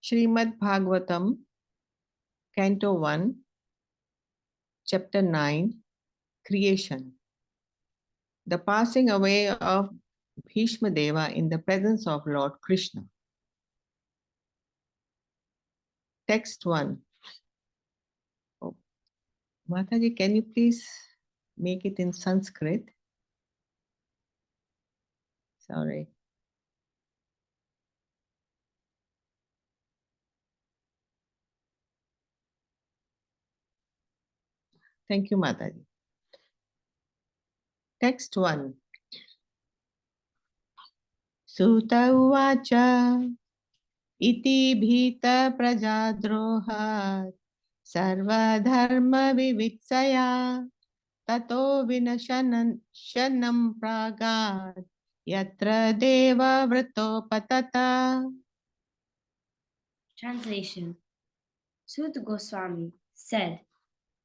Srimad Bhagavatam, Canto 1, Chapter 9, Creation. The passing away of Bhishma Deva in the presence of Lord Krishna. Text 1. Oh, Mataji, can you please make it in Sanskrit? Sorry. Thank you, Mataji. Text 1. Sutta uvacha iti bhita prajadrohat sarvadharma vivitsaya tato vinashanam pragat yatra deva vrato patata. Translation. Sutta Goswami said,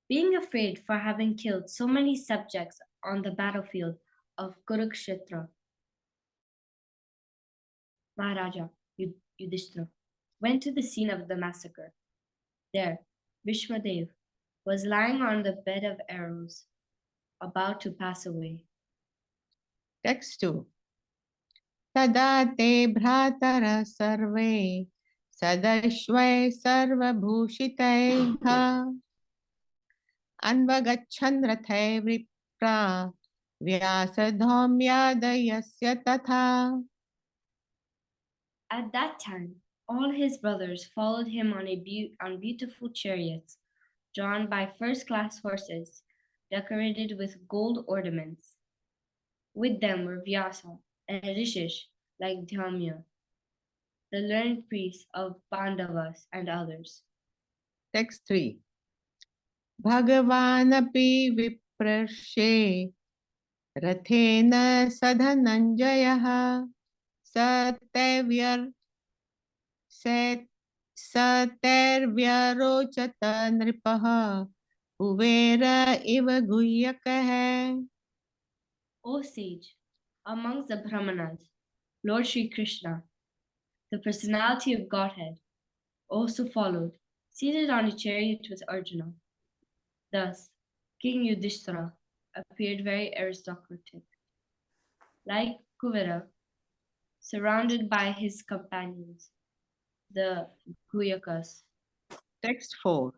being afraid for having killed so many subjects on the battlefield of Kurukshetra, Maharaja Yudhishthira went to the scene of the massacre. There, Bhishmadev was lying on the bed of arrows, about to pass away. Text 2. Tada te bhratara sarve sadashvai sarvabhushitaiha anvagachan rathai vripra vyasadhamyadayasya tatha. At that time, all his brothers followed him on beautiful chariots, drawn by first-class horses, decorated with gold ornaments. With them were Vyasa and Rishish like Dhyamya, the learned priests of Pandavas and others. Text 3. Bhagavanapi viprashe rathena sadhananjayah satervyarochat nripaha uvera iva guhyakah. O sage, amongst the Brahmanas, Lord Sri Krishna, the personality of Godhead, also followed, seated on a chariot with Arjuna. Thus, King Yudhishthira appeared very aristocratic, like Kuvera, surrounded by his companions, the Guyakas. Text 4.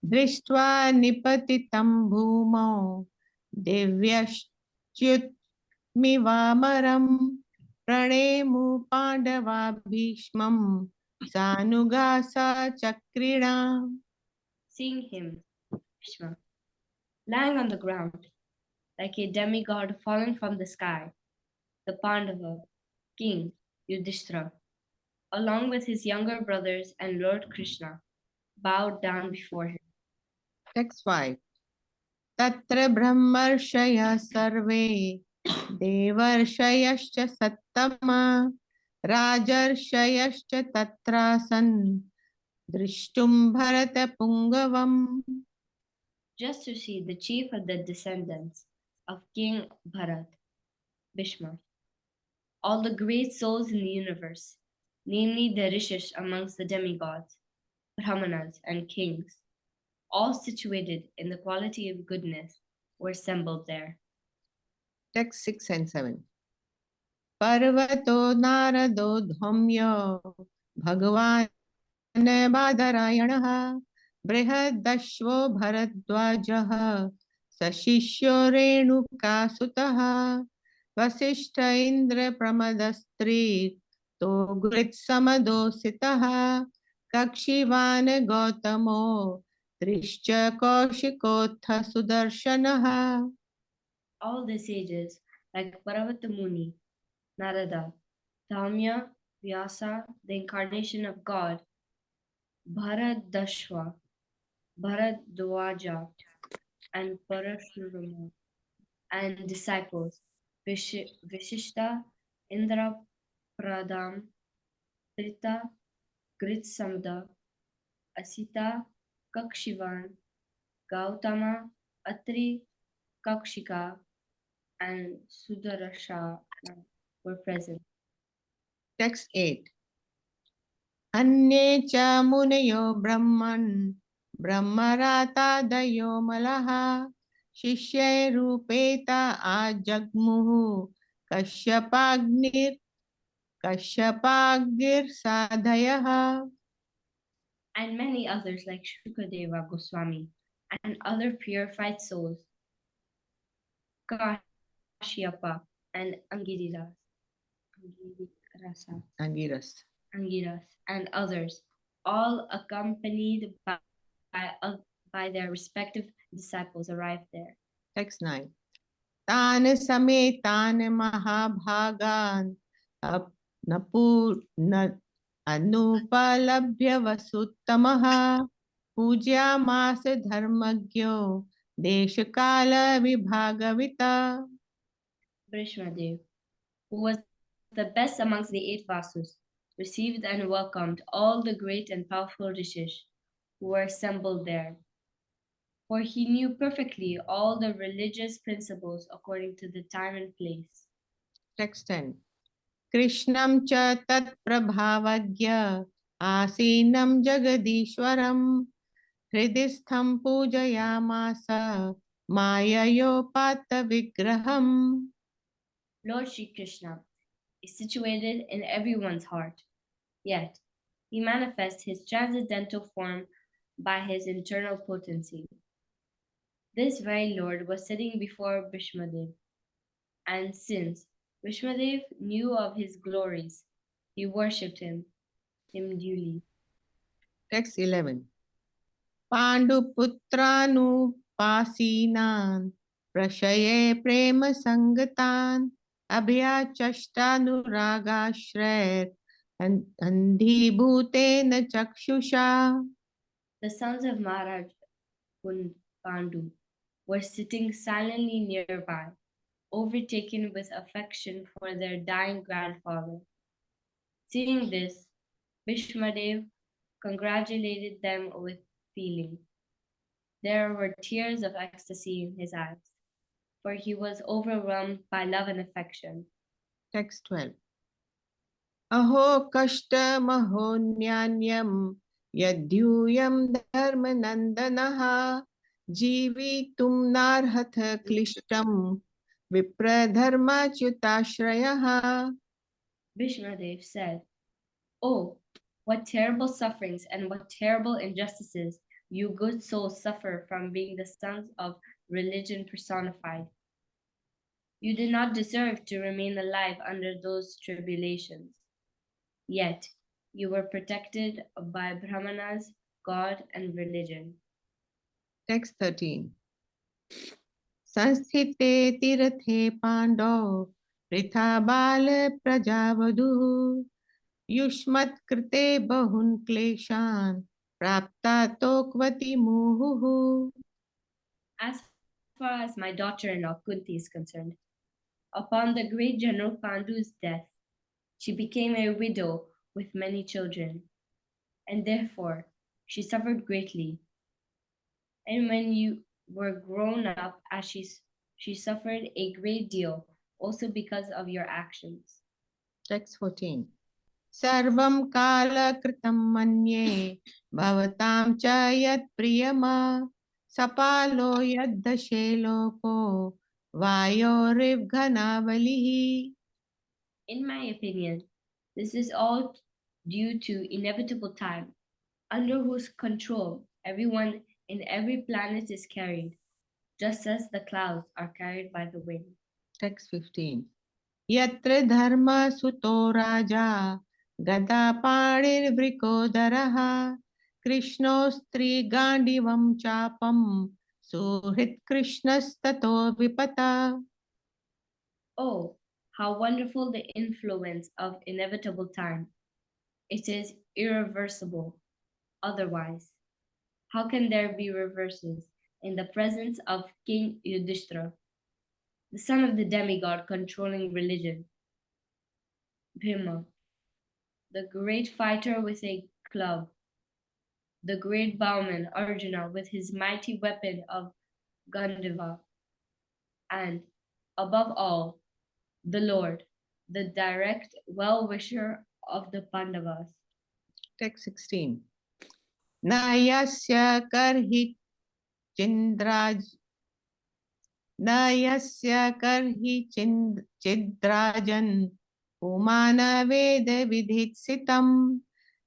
Drishtva nipatitam bhumau divyashchutmivamaram pranemu pandava bhishmam sanugasa chakrina. Seeing him, Bhishma, lying on the ground, like a demigod fallen from the sky, the Pandava, King Yudhishthira, along with his younger brothers and Lord Krishna, bowed down before him. Text 5. Tatra brahmarshaya sarve devarshayascha sattama rajarshayascha tatrasan drishtum bharata pungavam. Just to see the chief of the descendants of King Bharat, Bhishma, all the great souls in the universe, namely the Rishis amongst the demigods, Brahmanas, and kings, all situated in the quality of goodness, were assembled there. Text 6 and 7. Parvato narado dhamyo bhagavan badarayanaha brihadashvo bharadwajaha sashishyo renukasutaha vasishta indra pramadastri to grit samadositaha kakshivan gautamo trishcha kaushikotha sudarshanaha. All the sages, like Parvata Muni, Narada, Dhamya, Vyasa, the incarnation of God, Bharadashva, Bharadwaja, and Parashurama, and disciples, Vishishta, Indra, Pradam, Trita, Gritsamda, Asita, Kakshivan, Gautama, Atri, Kakshika, and Sudarashana were present. Text 8. अन्ये च मुनयो ब्रह्मरातादयो मलः शिष्यैरूपेत आजग्मुः कश्यपाग्निर्साधयः. And many others like Shukadeva Goswami and other purified souls, Kashyapa and Angiras. Angiras, and others, all accompanied by their respective disciples, arrived there. Text 9. तान समेतान महाभागान अनुपलभ्य वसुत्तमः पूज्यामास धर्मज्ञो देशकाल विभागविता. Brishmadev, who was the best amongst the eight Vasus, received and welcomed all the great and powerful rishis who were assembled there, for he knew perfectly all the religious principles according to the time and place. Text 10. कृष्णं च तत्प्रभावज्ञ आसीनं जगदीश्वरं हृदि स्थं पूजयामास माययोपात्तविग्रहम्. Lord Sri Krishna is situated in everyone's heart, yet he manifests his transcendental form by his internal potency. This very Lord was sitting before Bhishmadev, and since Bhishmadev knew of his glories, he worshipped him duly. Text 11. पाण्डुपुत्रानुपासीनान् प्रशये प्रेम संगतान् अभयाचष्टानुरागाश्रैर् अन्धीभूतेन चक्षुषा. The sons of Maharaj Pandu were sitting silently nearby, overtaken with affection for their dying grandfather. Seeing this, Bhishmadev congratulated them with feeling. There were tears of ecstasy in his eyes, for he was overwhelmed by love and affection. Text 12. अहो कष्टमहोन्यान्यं यद्यूयं धर्मनन्दनः जीवितुं नार्हथ क्लिष्टं विप्रधर्मच्युताश्रयः. Bhishmadev said, "Oh, what terrible sufferings and what terrible injustices you good souls suffer from being the sons of religion personified. You did not deserve to remain alive under those tribulations. Yet you were protected by Brahmanas, God, and religion." Text 13. संस्थिते तीर्थे पाण्डौ वृथा बाल प्रजावधूः युष्मत्कृते बहुन् क्लेशान् प्राप्ता तोक्वति मुहुः. As far as my daughter-in-law Kunti is concerned, upon the great General Pandu's death, she became a widow with many children, and therefore she suffered greatly. And when you were grown up, as she suffered a great deal, also because of your actions. Text 14. सर्वं कालकृतं मन्ये भवतां च यत् प्रियमा सपालो यद्दशे लोको वायोरिवघनावलिः. In my opinion, this is all due to inevitable time, under whose control everyone in every planet is carried, just as the clouds are carried by the wind. Text 15. यत्र धर्मसुतो राजा गदापाणिर्वृकोदरः कृष्णो स्त्रीगाण्डिवं चापं सुहृत्कृष्णस्ततो विपता. Oh, how wonderful the influence of inevitable time! It is irreversible. Otherwise, how can there be reverses in the presence of King Yudhishthira, the son of the demigod controlling religion? Bhima, the great fighter with a club, the great bowman Arjuna with his mighty weapon of Gandiva, and, above all, the Lord, the direct well-wisher of the Pandavas. Text 16. Na yasya karhi chindraj na yasya karhi chidrajan umana veda vidhitsitam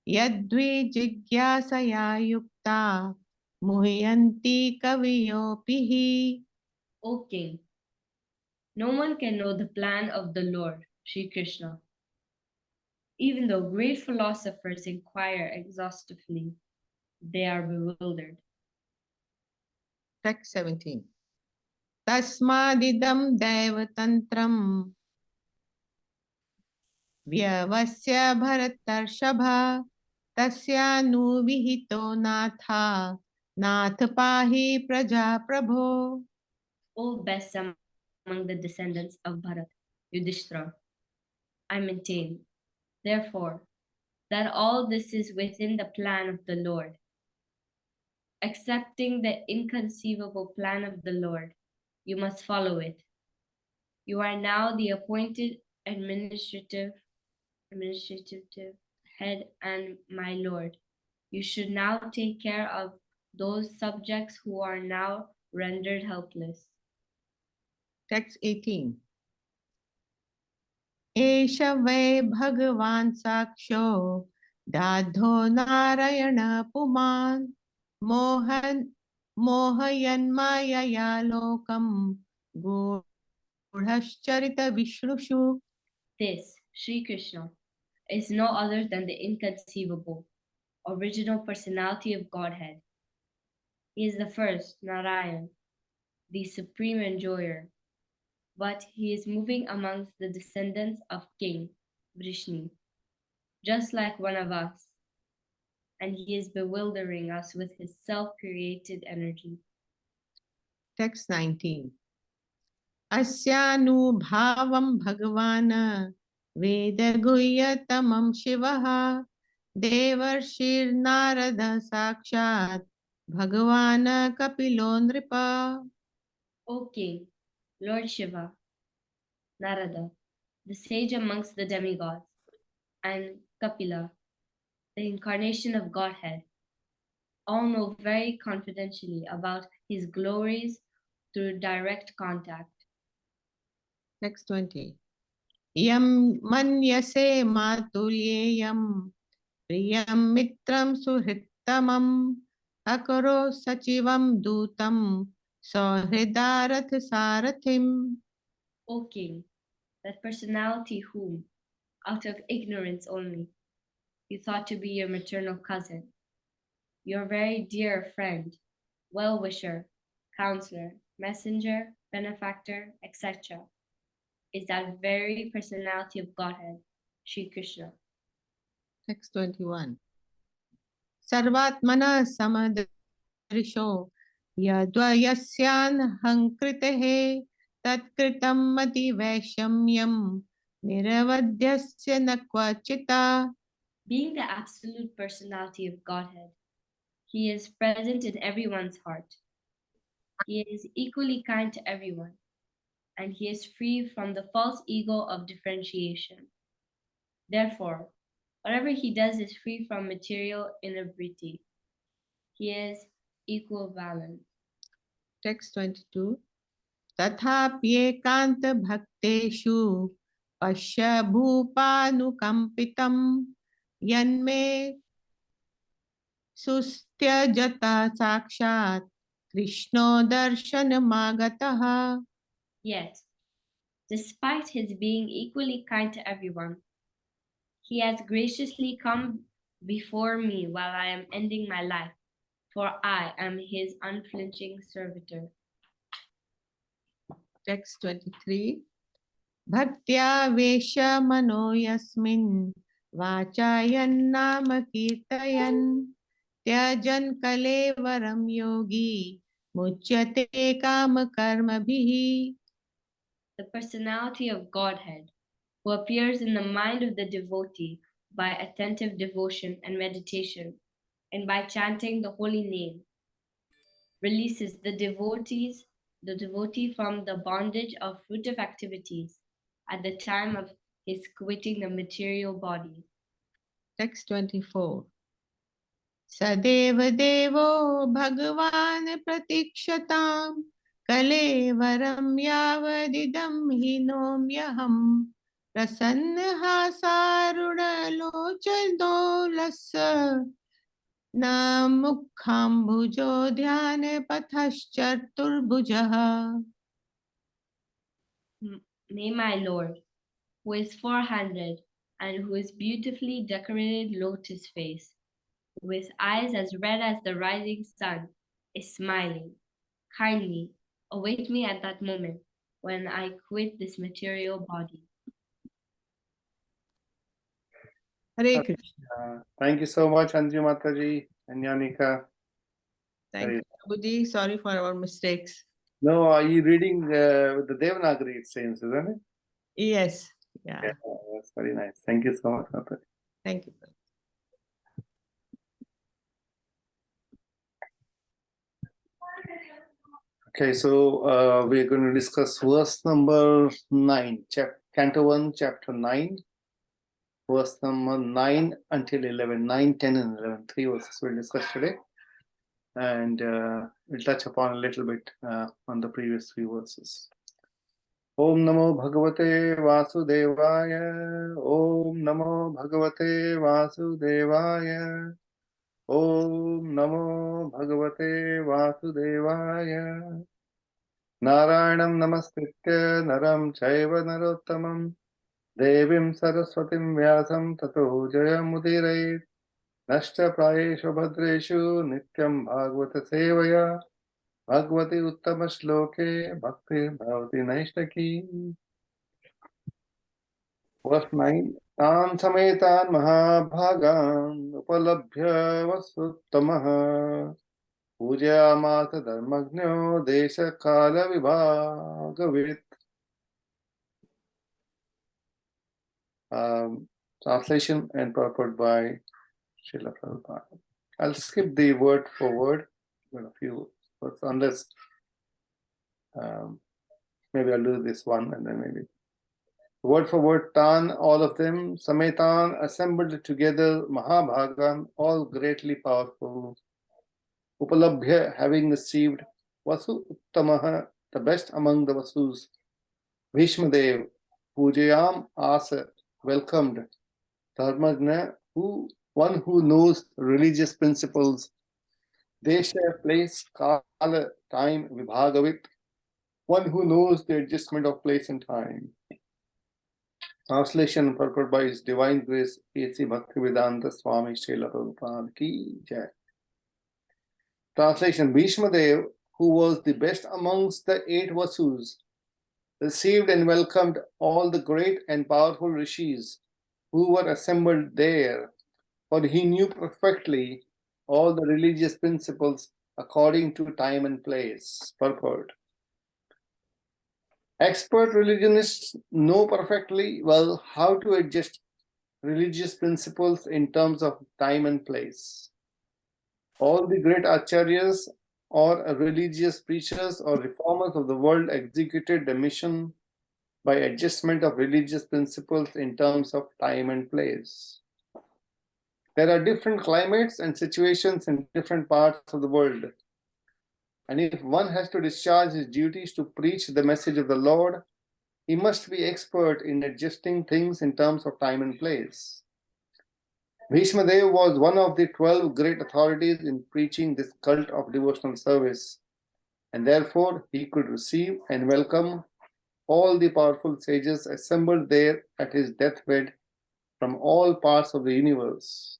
yadvi jigyasaya yukta muhyanti kaviyopihi. O king, no one can know the plan of the Lord, Sri Krishna. Even though great philosophers inquire exhaustively, they are bewildered. Text 17. Tasmadidam devatantram vyavasya bharatarshabha tasyanuvihito natha nath pahi praja prabho. O best among the descendants of Bharat, Yudhishthira, I maintain, therefore, that all this is within the plan of the Lord. Accepting the inconceivable plan of the Lord, you must follow it. You are now the appointed administrative head and my lord. You should now take care of those subjects who are now rendered helpless. Text 18. Esha vai bhagavan saksho dadho narayana puman mohan mohayan mayaya lokam gudhascharita vishnushu. This, Sri Krishna, is no other than the inconceivable, original personality of Godhead. He is the first, Narayan, the supreme enjoyer, but he is moving amongst the descendants of King Vrishni, just like one of us, and he is bewildering us with his self-created energy. Text 19. Asyanubhavam bhagavana vedaguhyatamam shivaha devarshir narada sakshat bhagavana kapilo nripa. O King, Lord Shiva, Narada, the sage amongst the demigods, and Kapila, the incarnation of Godhead, all know very confidentially about his glories through direct contact. Text 20. Yam manyase matulyeyam priyam mitram suhrittamam akaro sachivam dutam sohridarath sarathim. O King, that personality whom, out of ignorance only, you thought to be your maternal cousin, your very dear friend, well-wisher, counselor, messenger, benefactor, etc., is that very personality of Godhead, Sri Krishna. Text 21. Sarvatmana samadrisho yadvayasyan hankritehe tatkritam mati vaishamyam niravadyasya nakvachita. Being the absolute personality of Godhead, he is present in everyone's heart. He is equally kind to everyone, and he is free from the false ego of differentiation. Therefore, whatever he does is free from material inebriety. He is equivalent. Text 22. तथाप्येकान्त भक्तेषु पश्य भूपानुकम्पितं यन्मे सुस्त्यजत साक्षात् कृष्णो दर्शनमागतः. Yet, despite his being equally kind to everyone, he has graciously come before me while I am ending my life, for I am his unflinching servitor. Text 23. भक्त्या वेश मनो यस्मिन् वाचायन्नाम कीर्तयन् त्यजन् कलेवरं योगी मुच्यते काम कर्मभिः. The personality of Godhead, who appears in the mind of the devotee by attentive devotion and meditation, and by chanting the holy name, releases the devotee from the bondage of fruitive activities at the time of his quitting the material body. Text 24. सदेव देवो भगवान् प्रतीक्षताम् कलेवरं यावदिदं हि नोम्यहम् प्रसन्नहासारुणलोचनो लस्य न मुखाम्बुजो ध्यानपथश्चतुर्भुजः. May my Lord, who is four-handed and who is beautifully decorated lotus face, with eyes as red as the rising sun, is smiling. Kindly await me at that moment when I quit this material body. Hare Krishna. Thank you so much, Anju Mataji and Yanika. Thank you, Prabhuji. Sorry for our mistakes. No, are you reading with the Devanagari, it seems, isn't it? Yes. Yeah. Yeah, that's very nice. Thank you so much, Mataji. Thank you. Okay, so we're going to discuss verse number 9, Canto 1, chapter 9, verse number 9 until 11, 9, 10, and 11. 3 verses we'll discuss today. And we'll touch upon a little bit on the previous 3 verses. Om Namo Bhagavate Vasudevaya. Om Namo Bhagavate Vasudevaya. Om Namo Bhagavate Vasudevaya. Narayanam Namaskritya Naram Chaiva Narottamam Devim Saraswatim Vyasam Tato Jayamudire Nashta Prayeshu Bhadreshu Nityam Bhagavata Sevaya Bhagavati Uttama Shloke Bhakti Bhavati Naishtaki. Verse 9. Tan Sametan Mahabhagan Upalabhya Vasuttamah Pujamasa Dharmagno Desha Kala Vibhagavit. Translation and purport by Srila Prabhupada. I'll skip the word for word, a few words, unless maybe I'll do this one and then maybe. Word for word, Tan, all of them, Sametan, assembled together, Mahabhagan, all greatly powerful, Upalabhya, having received, Vasu Uttamaha, the best among the Vasus, Bhishmadev, Pujayam Asa, welcomed, Dharmagna, one who knows religious principles, Desha, place, Kala, time, Vibhagavit, one who knows the adjustment of place and time. Translation and purport by His Divine Grace, A.C. Bhaktivedanta Swami Srila Prabhupada Ki Jai. Translation: Bhishmadev, who was the best amongst the 8 Vasus, received and welcomed all the great and powerful rishis who were assembled there, for he knew perfectly all the religious principles according to time and place. Purport: expert religionists know perfectly well how to adjust religious principles in terms of time and place. All the great acharyas or religious preachers or reformers of the world executed the mission by adjustment of religious principles in terms of time and place. There are different climates and situations in different parts of the world. And if one has to discharge his duties to preach the message of the Lord, he must be expert in adjusting things in terms of time and place. Bhishmadev was one of the 12 great authorities in preaching this cult of devotional service, and therefore he could receive and welcome all the powerful sages assembled there at his deathbed from all parts of the universe.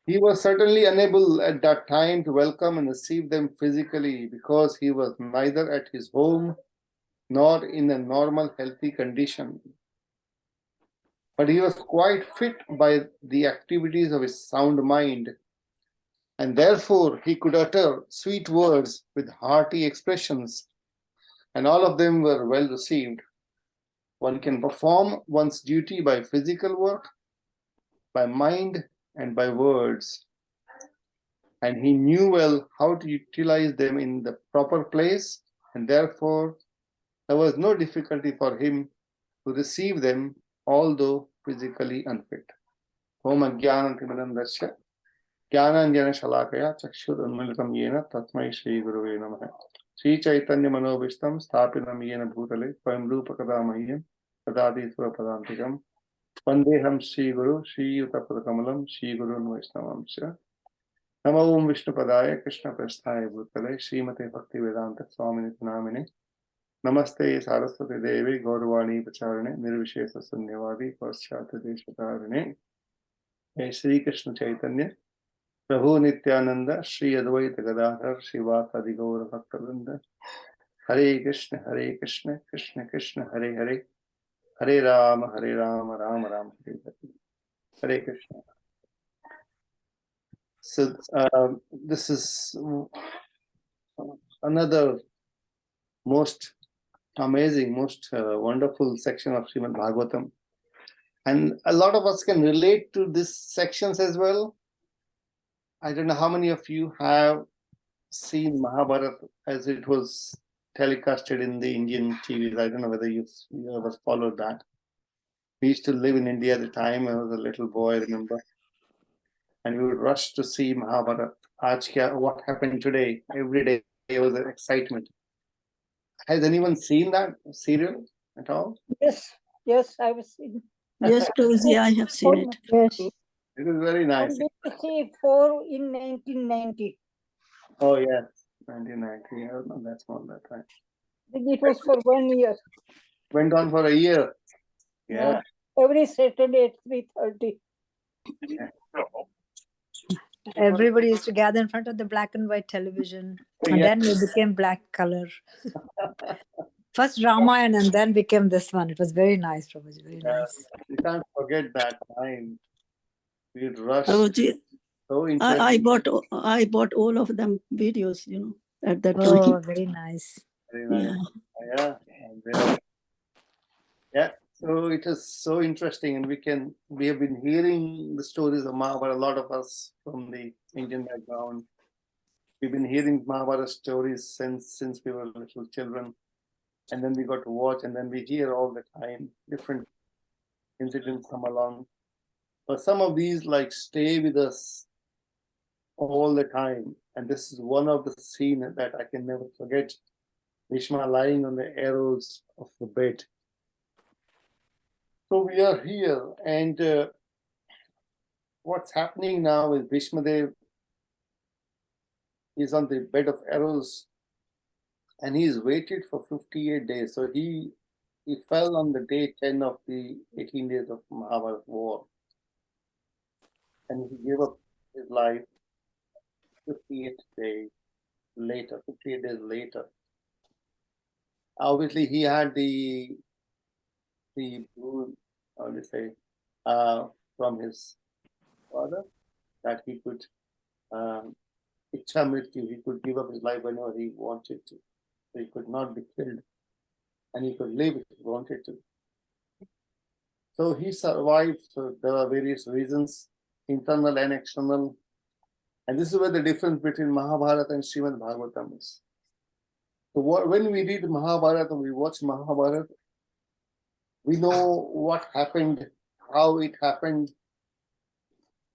He was certainly unable at that time to welcome and receive them physically because he was neither at his home nor in a normal healthy condition. But he was quite fit by the activities of his sound mind, and therefore he could utter sweet words with hearty expressions, and all of them were well received. One can perform one's duty by physical work, by mind, and by words. And he knew well how to utilize them in the proper place, and therefore there was no difficulty for him to receive them, although physically unfit. Om Ajnanam Timirandasya ज्ञानाञ्जनशलाकया चक्षुरुन्मिलितं येन तस्मै श्रीगुरवे नमः। श्रीचैतन्यमनोभीष्टं स्थापितं येन भूतले स्वयं रूपकदा मह्यं ददाति स्वपदान्तिकं। वन्देऽहं श्रीगुरु श्रीयुतपदकमलं श्रीगुरून् वैष्णवांश्च। नमो ओं विष्णुपदाय कृष्णप्रेष्ठाय भूतले श्रीमते भक्तिवेदान्तस्वामिनिति नामिने। नमस्ते सारस्वती देवी गौरवाणी प्रचारिणे निर्विशेषशून्यवादी पाश्चात्यदेशतारिणे। जय श्री कृष्ण चैतन्य प्रभु नित्यानंद श्री अद्वैत गदाधर श्रीवासादि गौर भक्तवृंद। हरे कृष्ण कृष्ण कृष्ण हरे हरे, हरे Ram Ram Ram Hare Hare. Hare Krishna. So this is another most amazing, most wonderful section of Srimad Bhagavatam, and a lot of us can relate to these sections as well. I don't know how many of you have seen Mahabharata as it was telecasted in the Indian TVs. I don't know whether you ever followed that. We used to live in India at the time. I was a little boy, I remember. And we would rush to see Mahabharata. What happened today? Every day there was an excitement. Has anyone seen that serial at all? Yes, I was seen. Yes, Tuesday, I have seen it. Yes. It is very nice. On BBC 4 in 1990. Oh, yes. 1990. Yeah, no, that's not that time. It was for 1 year. Went on for a year. Yeah. Every Saturday at 3:30. Everybody used to gather in front of the black and white television, and Yeah. then it became black color. First Ramayana, and then became this one. It was very nice, Prabhuji, very nice. You can't forget that time. We'd rush. Prabhuji, So interesting. I bought all of them videos, at that Oh, time. very nice. Very nice. Yeah. Yeah. So it is so interesting, and we have been hearing the stories of Mahabharata. A lot of us from the Indian background, we've been hearing Mahabharata stories since we were little children, and then we got to watch, and then we hear all the time different incidents come along. But some of these stay with us all the time, and this is one of the scenes that I can never forget. Bhishma lying on the arrows of the bed. So we are here, and what's happening now is Bhishma Dev is on the bed of arrows, and he's waited for 58 days. So he fell on the day 10 of the 18 days of Mahabharata war, and he gave up his life 58 days later. 58 days later. Obviously, he had the how do you say, from his father that he could he could give up his life whenever he wanted to. So he could not be killed, and he could live if he wanted to. So he survived. So there are various reasons, internal and external. And this is where the difference between Mahabharata and Srimad Bhagavatam is. So when we read Mahabharata, we watch Mahabharata, we know what happened, how it happened,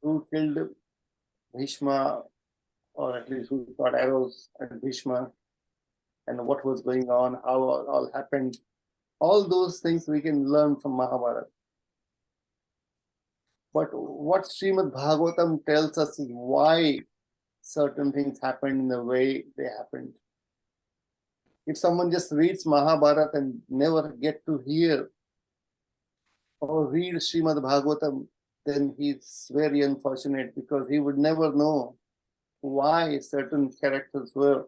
who killed Bhishma, or at least who shot arrows at Bhishma, and what was going on, how it all happened. All those things we can learn from Mahabharata. But what Srimad Bhagavatam tells us is why certain things happened in the way they happened. If someone just reads Mahabharata and never get to hear or read Srimad Bhagavatam, then he's very unfortunate, because he would never know why certain characters were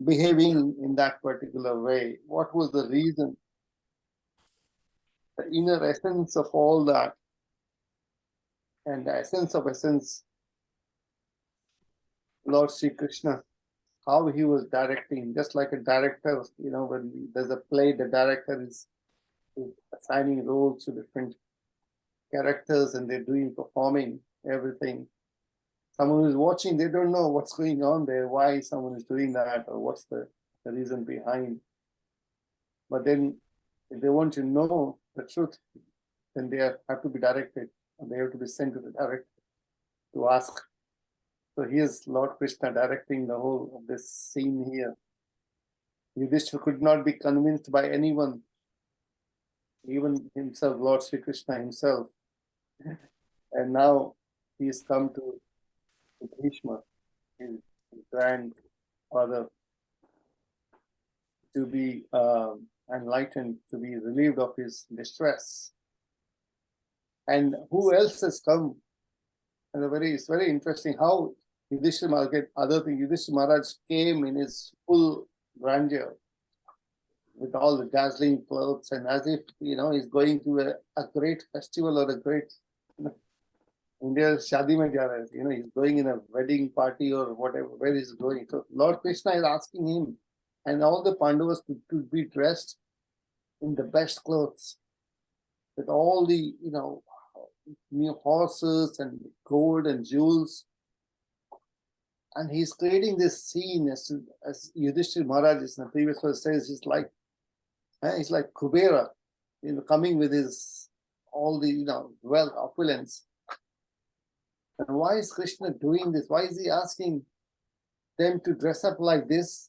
behaving in that particular way. What was the reason? The inner essence of all that, and the essence of essence, Lord Sri Krishna, how he was directing, just like a director, when there's a play, the director is assigning roles to different characters, and they're performing everything. Someone who's watching, they don't know what's going on there, why someone is doing that, or what's the reason behind. But then, if they want to know the truth, then they have to be directed, and they have to be sent to the director to ask So here's Lord Krishna directing the whole of this scene here. Yudhishthira could not be convinced by anyone, even himself, Lord Sri Krishna himself. And now he has come to Bhishma, his grandfather, to be enlightened, to be relieved of his distress. And who else has come? And it's very interesting how Yudhishthira Maharaj came in his full grandeur with all the dazzling clothes, and as if he's going to a great festival or a great India Shadi mein ja raha hai. He's going in a wedding party or whatever, where he's going. So Lord Krishna is asking him and all the Pandavas to be dressed in the best clothes, with all the new horses and gold and jewels. And he's creating this scene as Yudhishthira Maharaj in the previous verse says, he's like Kubera, coming with his all the wealth, opulence. And why is Krishna doing this? Why is he asking them to dress up like this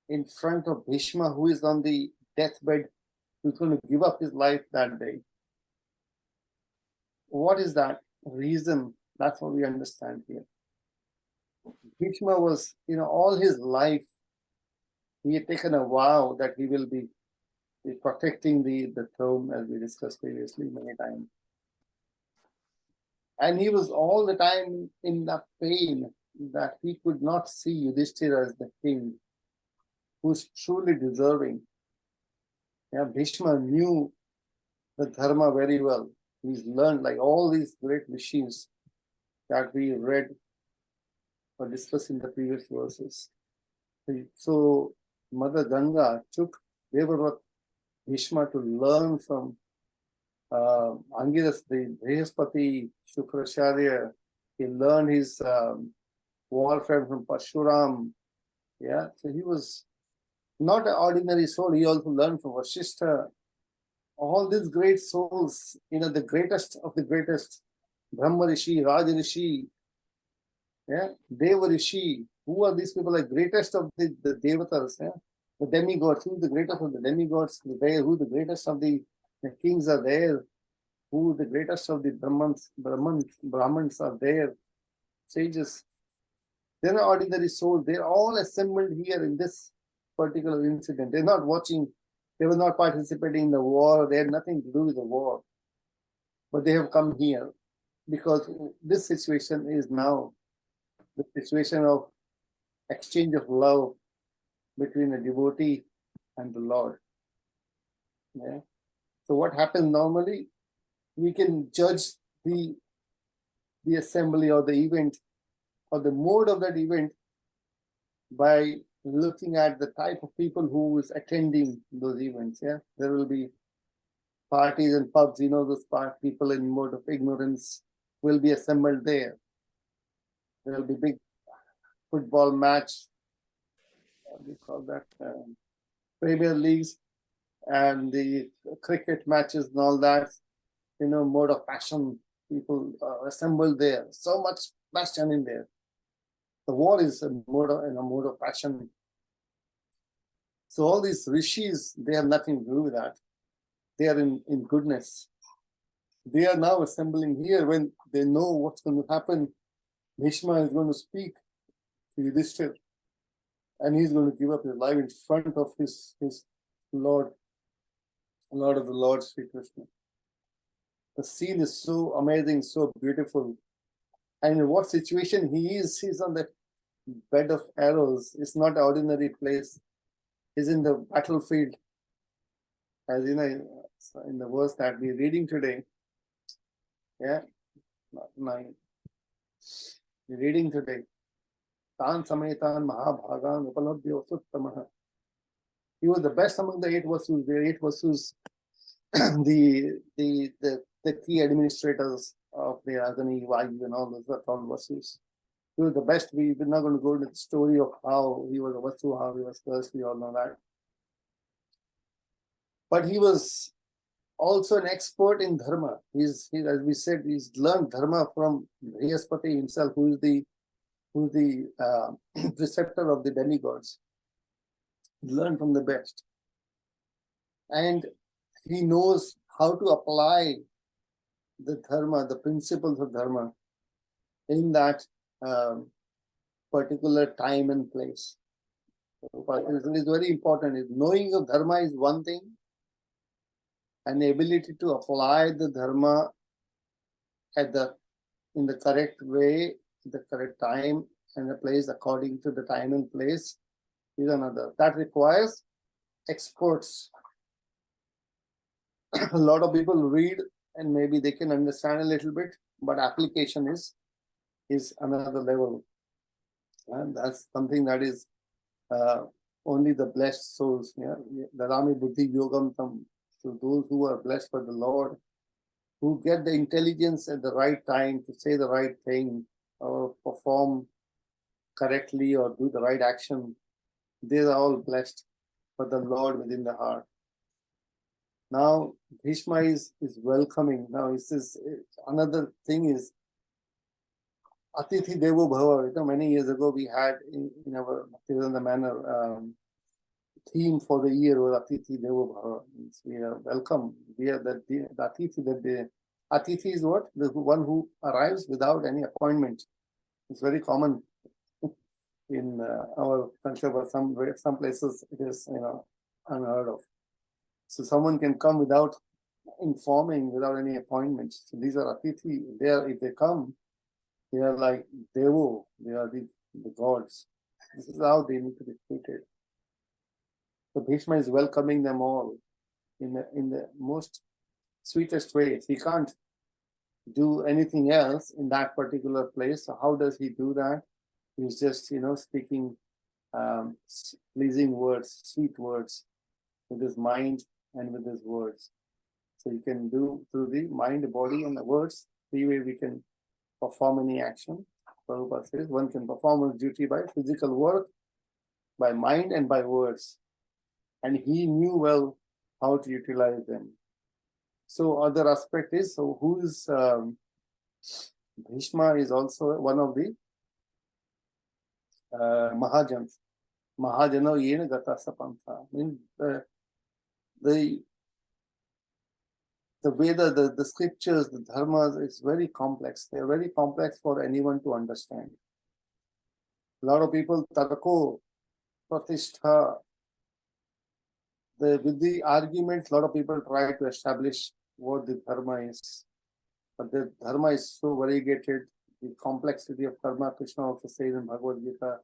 in front of Bhishma, who is on the deathbed, who's going to give up his life that day? What is that reason? That's what we understand here. Bhishma was, all his life, he had taken a vow that he will be protecting the throne, as we discussed previously many times. And he was all the time in the pain that he could not see Yudhishthira as the king, who's truly deserving. Bhishma knew the dharma very well. He's learned, like all these great machines that we read or discussed in the previous verses. So Mother Ganga took Devarat Bhishma to learn from Angiras, the Brihaspati, Shukracharya. He learned his warfare from Parshuram. So he was not an ordinary soul. He also learned from Vasishtha. All these great souls, the greatest of the greatest, Brahma Rishi, Raj Rishi, Deva Rishi. Who are these people? Like greatest of the Devatas, the demigods. Who the greatest of the demigods are there? Who the greatest of the kings are there? Who the greatest of the Brahmins are there? Sages. They're not ordinary souls. They're all assembled here in this particular incident. They're not watching. They were not participating in the war. They had nothing to do with the war. But they have come here because this situation is now the situation of exchange of love between a devotee and the Lord. So what happens normally? We can judge the assembly or the event or the mode of that event by looking at the type of people who is attending those events. There will be parties and pubs, those people in mode of ignorance will be assembled there. There will be big football match, we call that Premier Leagues, and the cricket matches and all that, mode of passion. People assembled there. So much passion in there. The war is a mode of passion. So all these rishis, they have nothing to do with that. They are in goodness. They are now assembling here when they know what's going to happen. Bhishma is going to speak to Yudhishthira, and he's going to give up his life in front of his Lord of the Lord, Sri Krishna. The scene is so amazing, so beautiful. And in what situation he is, he's on the bed of arrows. It's not an ordinary place. He's in the battlefield. As in the verse that we're reading today. Not 9. We're reading today. Tan Sametan Mahabhagan Upalabhya Suttamaha. He was the best among the 8 Vasus. The 8 Vasus, the key administrators of the Agni, Vayu, and all those, that's all Vasus. He was the best. We're not going to go into the story of how he was a Vasu, how he was cursed. We all know that. But he was also an expert in dharma. He's as we said, he's learned dharma from Brihaspati himself, who is the who's the preceptor of the demigods. He learned from the best. And he knows how to apply the dharma, the principles of dharma in that particular time and place. It is very important. Knowing of dharma is one thing, and the ability to apply the dharma in the correct way, the correct time and the place according to the time and place is another. That requires experts. A lot of people read and maybe they can understand a little bit, but application is another level. And that's something that is only the blessed souls. Darami Buddhi Yogam Tam. So those who are blessed by the Lord, who get the intelligence at the right time to say the right thing or perform correctly or do the right action, they are all blessed by the Lord within the heart. Now, Bhishma is welcoming. Now, another thing is Atithi Devo Bhava. Many years ago, we had in our Bhaktivedanta manner theme for the year was Atithi Devo Bhava. We are welcome. We are the Atithi that the Atithi is what? The one who arrives without any appointment. It's very common in our culture, but some places it is unheard of. So someone can come without informing, without any appointment. So these are Atithi. If they come, they are like Devo. They are the gods. This is how they need to be treated. So Bhishma is welcoming them all in the most sweetest way. He can't do anything else in that particular place. So how does he do that? He's just speaking pleasing words, sweet words with his mind and with his words. So you can do through the mind, body, and the words. Three ways we can perform any action. Prabhupada says one can perform his duty by physical work, by mind, and by words. And he knew well how to utilize them. So other aspect is, so who is Bhishma is also one of the Mahajans. Mahajano yena gata sapantha. Means the Veda, the scriptures, the dharmas, it's very complex. They're very complex for anyone to understand. A lot of people, Tarako, Pratishtha, with the arguments, a lot of people try to establish what the dharma is. But the dharma is so variegated, the complexity of karma, Krishna also says in Bhagavad Gita,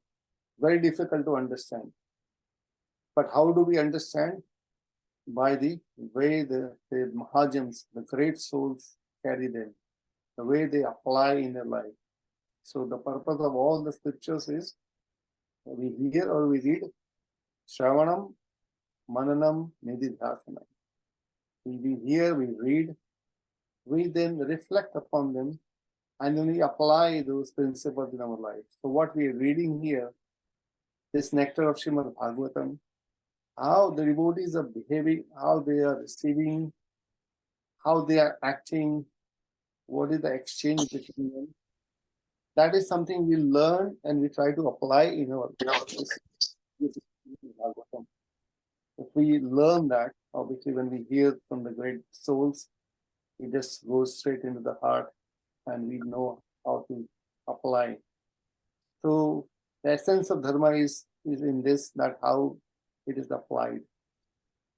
very difficult to understand. But how do we understand? By the way the Mahajans, the great souls, carry them, the way they apply in their life. So the purpose of all the scriptures is we hear or we read Shravanam, Mananam, Nididhyasanam. We hear, we read, we then reflect upon them, and then we apply those principles in our life. So what we are reading here, this nectar of Srimad Bhagavatam, how the devotees are behaving, how they are receiving, how they are acting, what is the exchange between them. That is something we learn and we try to apply in our life. If we learn that, obviously when we hear from the great souls, it just goes straight into the heart and we know how to apply. So the essence of dharma is in this, that how it is applied.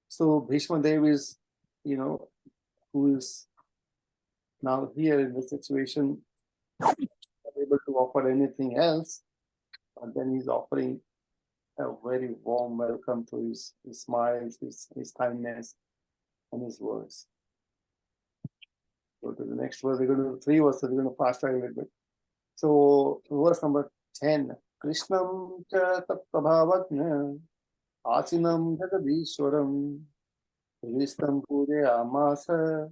So Bhishma Dev is, who is now here in the situation, not able to offer anything else, but then he's offering a very warm welcome to his smiles, his kindness, and his words. Go to the next verse. We're going to do 3 verses. We're going to fast track a little bit. So verse number 10. Krishnam cha tat prabhavajna asinam jagadishwaram vistam purayamasa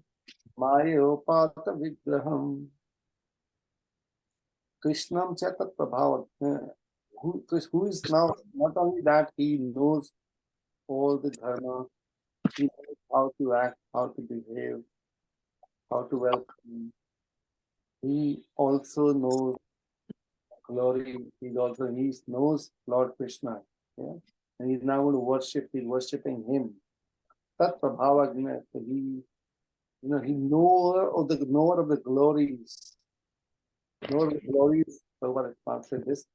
mayopata vigraham. Krishnam cha tat prabhavajna. Who is now, not only that, he knows all the dharma, he knows how to act, how to behave, how to welcome. He also knows glory. He knows Lord Krishna. Yeah? And he's now going to worship, he's worshipping him. Tat Prabhava Gna. He knower of the glories. Knower of the glories. Prabhupada translate this.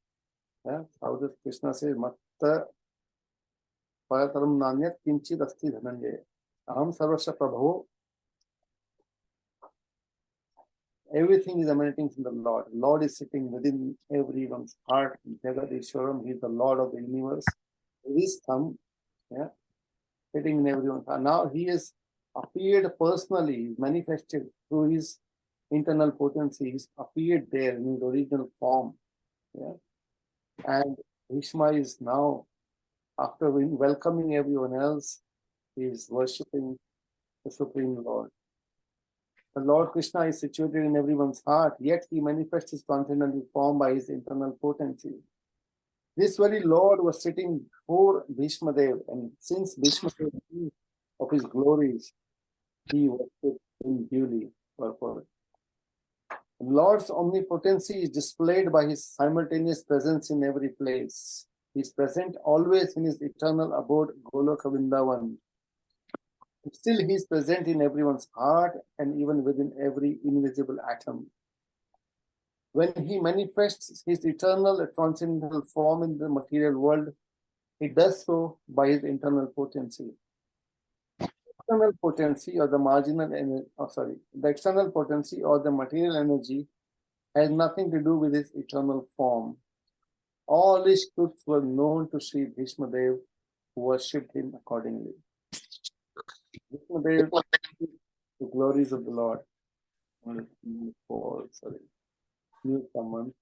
Yeah? How does Krishna say, Matta Parataram Nanyat Kinchid Asti Dhananjaya. Aham Sarvasya Prabhu. Everything is emanating from the Lord. Lord is sitting within everyone's heart. Jagat Ishwaram, he is the Lord of the universe. His thumb, yeah, sitting in everyone's heart. Now he has appeared personally, manifested through his internal potency. He's appeared there in his original form. Yeah. And Bhishma is now, after welcoming everyone else, he is worshipping the Supreme Lord. The Lord Krishna is situated in everyone's heart, yet he manifests his transcendental form by his internal potency. This very Lord was sitting before Bhishma Dev, and since Bhishma Dev knew of his glories, he worshipped him duly. The Lord's omnipotency is displayed by his simultaneous presence in every place. He is present always in his eternal abode, Goloka Vrindavan. Still, he is present in everyone's heart and even within every invisible atom. When he manifests his eternal transcendental form in the material world, he does so by his internal potency. External potency or the the external potency or the material energy has nothing to do with his eternal form. All his truths were known to Sri Bhishma Dev, who worshipped him accordingly. Bhishma Dev, the glories of the Lord. Mute someone.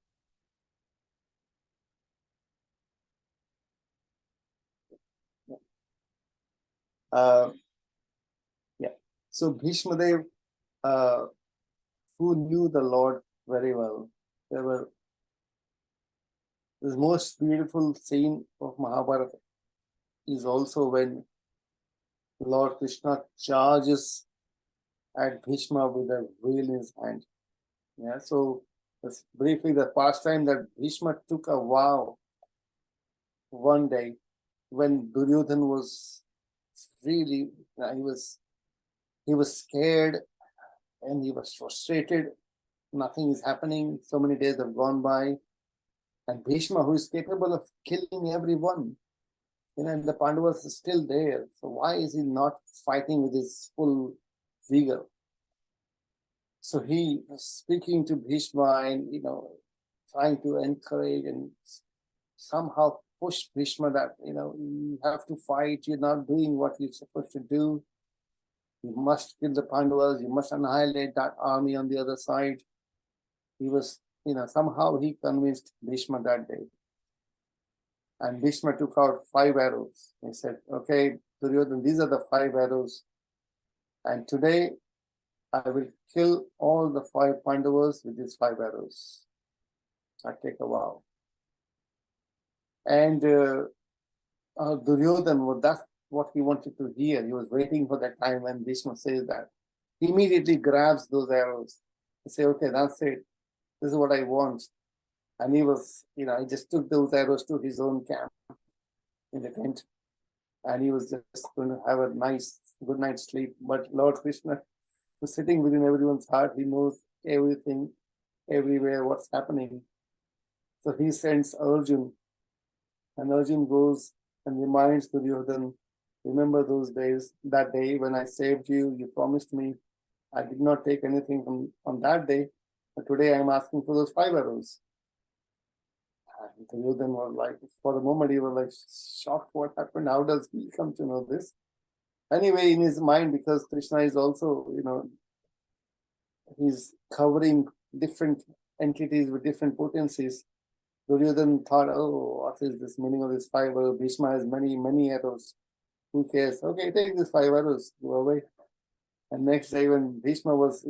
So Bhishma Dev, who knew the Lord very well, the most beautiful scene of Mahabharata is also when Lord Krishna charges at Bhishma with a veil in his hand. Yeah, so that's briefly the past time that Bhishma took a vow one day when Duryodhan was really, he was scared and he was frustrated. Nothing is happening. So many days have gone by. And Bhishma, who is capable of killing everyone, and the Pandavas are still there. So why is he not fighting with his full vigor? So he was speaking to Bhishma and, trying to encourage and somehow push Bhishma that, you have to fight. You're not doing what you're supposed to do. You must kill the Pandavas. You must annihilate that army on the other side. He was, somehow he convinced Bhishma that day. And Bhishma took out 5 arrows. He said, okay, Duryodhan, these are the 5 arrows. And today I will kill all the 5 Pandavas with these 5 arrows. I take a vow. And Duryodhan, well, that's what he wanted to hear. He was waiting for that time when Bhishma says that. He immediately grabs those arrows. He said, okay, that's it. This is what I want. And he was, he just took those arrows to his own camp in the tent. And he was just going to have a nice, good night's sleep. But Lord Krishna was sitting within everyone's heart. He knows everything, everywhere, what's happening. So he sends Arjun. And Arjun goes and reminds Duryodhan, remember those days, that day when I saved you, you promised me. I did not take anything on that day. But today I'm asking for those 5 arrows. And Duryodhan was like, for the moment, he was like shocked what happened. How does he come to know this? Anyway, in his mind, because Krishna is also, he's covering different entities with different potencies. Duryodhan thought, oh, what is this meaning of this 5 arrows? Bhishma has many, many arrows. Who cares? Okay, take these 5 arrows, go away. And next day when Bhishma was,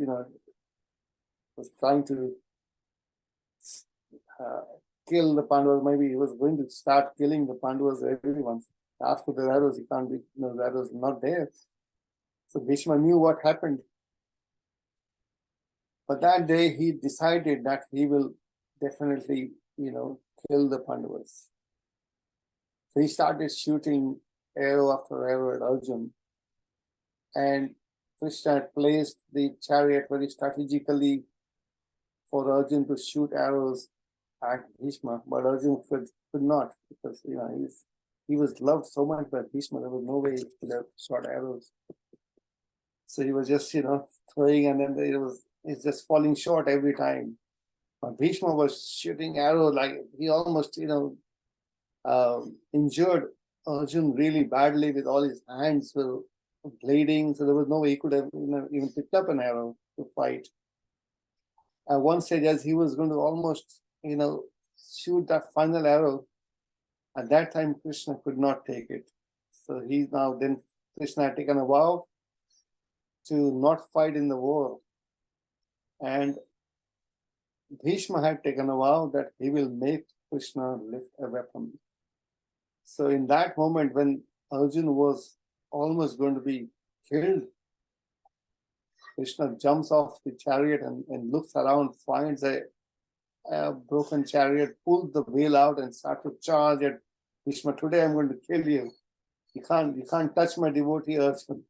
was trying to kill the Pandavas, maybe he was going to start killing the Pandavas, everyone. Ask for the arrows, he can't be, the arrows not there. So Bhishma knew what happened. But that day he decided that he will definitely kill the Pandavas. So he started shooting arrow after arrow at Arjun. And Krishna had placed the chariot very strategically for Arjun to shoot arrows at Bhishma, but Arjun could not, because he was loved so much by Bhishma, there was no way he could have shot arrows. So he was just throwing, and then it's just falling short every time. But Bhishma was shooting arrows like he almost injured Arjun really badly, with all his hands were bleeding, so there was no way he could have even picked up an arrow to fight. At one stage, as he was going to almost shoot that final arrow, at that time Krishna could not take it. So Krishna had taken a vow to not fight in the war, and Bhishma had taken a vow that he will make Krishna lift a weapon. So in that moment, when Arjun was almost going to be killed, Krishna jumps off the chariot and looks around, finds a broken chariot, pulls the wheel out and starts to charge at Bhishma. Today I'm going to kill you. You can't touch my devotee Arjun.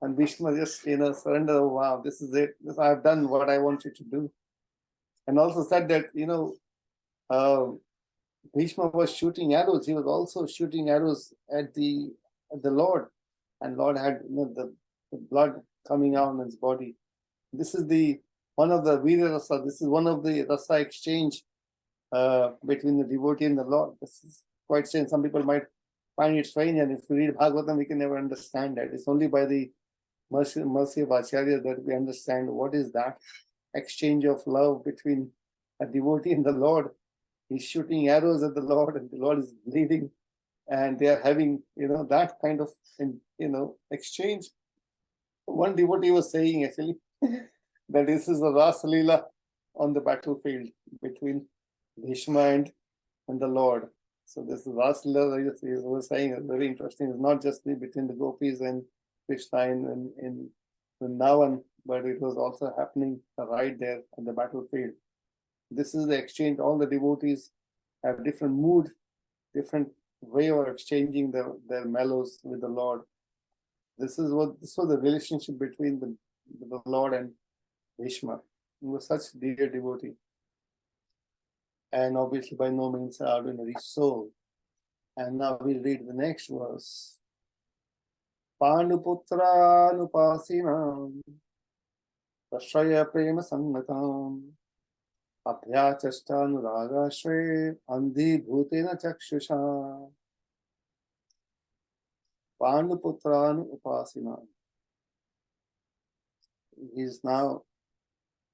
And Bhishma just surrender. Oh, wow, this is it. I've done what I want you to do. And also said that Bhishma was shooting arrows. He was also shooting arrows at the Lord, and Lord had the blood coming out on his body. This is one of the Veera Rasa. This is one of the Rasa exchange between the devotee and the Lord. This is quite strange. Some people might find it strange, and if we read Bhagavatam, we can never understand that. It's only by the mercy of Acharya that we understand what is that exchange of love between a devotee and the Lord. He's shooting arrows at the Lord, and the Lord is bleeding, and they are having that kind of exchange. One devotee was saying actually that this is a Rasa Leela on the battlefield between Bhishma and the Lord. So this is Rasa Leela. He was saying it's very interesting. It's not just between the gopis and Krishna in Vrindavan, but it was also happening right there on the battlefield. This is the exchange. All the devotees have different mood, different way of exchanging their mellows with the Lord. This was the relationship between the Lord and Bhishma. He was such a dear devotee, and obviously by no means an ordinary soul. And now we'll read the next verse. Panduputra nupasinam Tashraya prema sangatam Abhyachashtanuragashre Andhi bhutena chakshusha. Panduputranu upasina. He's now,